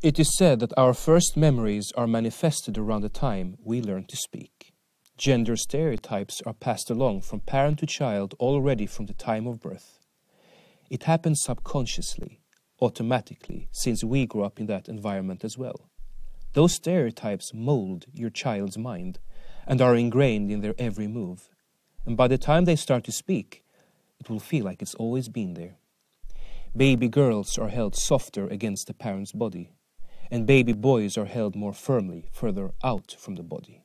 It is said that our first memories are manifested around the time we learn to speak. Gender stereotypes are passed along from parent to child already from the time of birth. It happens subconsciously, automatically, since we grew up in that environment as well. Those stereotypes mold your child's mind and are ingrained in their every move. And by the time they start to speak, it will feel like it's always been there. Baby girls are held softer against the parent's body, and baby boys are held more firmly further out from the body.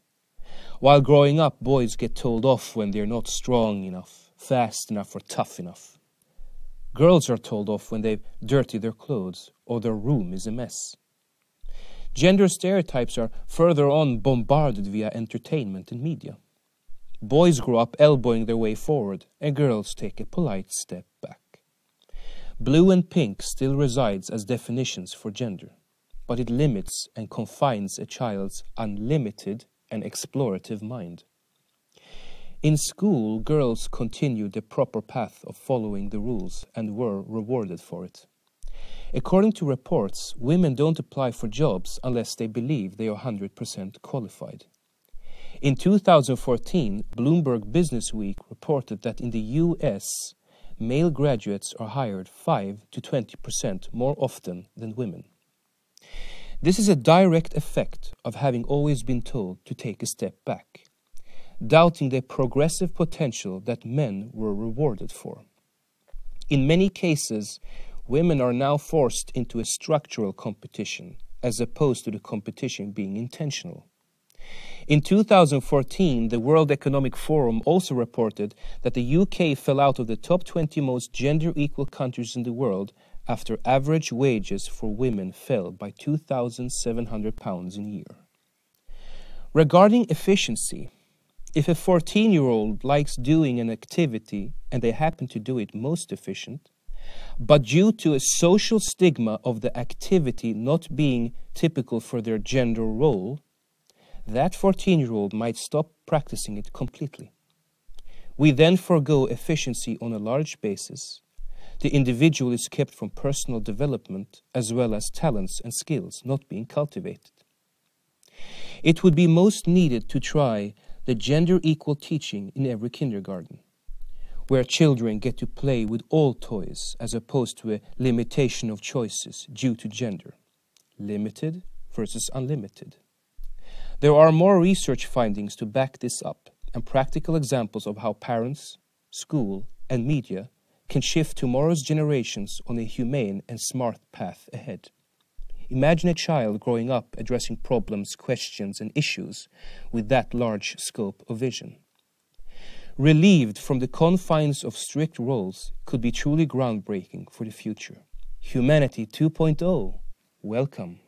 While growing up, boys get told off when they're not strong enough, fast enough, or tough enough. Girls are told off when they've dirtied their clothes or their room is a mess. Gender stereotypes are further on bombarded via entertainment and media. Boys grow up elbowing their way forward, and girls take a polite step back. Blue and pink still resides as definitions for gender, but it limits and confines a child's unlimited and explorative mind. In school, girls continued the proper path of following the rules and were rewarded for it. According to reports, women don't apply for jobs unless they believe they are 100% qualified. In 2014, Bloomberg Businessweek reported that in the US, male graduates are hired 5 to 20% more often than women. This is a direct effect of having always been told to take a step back, doubting the progressive potential that men were rewarded for. In many cases, women are now forced into a structural competition, as opposed to the competition being intentional. In 2014, the World Economic Forum also reported that the UK fell out of the top 20 most gender-equal countries in the world after average wages for women fell by £2,700 in a year. Regarding efficiency, if a 14-year-old likes doing an activity and they happen to do it most efficient, but due to a social stigma of the activity not being typical for their gender role, that 14-year-old might stop practicing it completely. We then forego efficiency on a large basis. The individual is kept from personal development as well as talents and skills not being cultivated. It would be most needed to try the gender-equal teaching in every kindergarten, where children get to play with all toys as opposed to a limitation of choices due to gender. Limited versus unlimited. There are more research findings to back this up and practical examples of how parents, school, and media can shift tomorrow's generations on a humane and smart path ahead. Imagine a child growing up addressing problems, questions, and issues with that large scope of vision. Relieved from the confines of strict roles could be truly groundbreaking for the future. Humanity 2.0, welcome.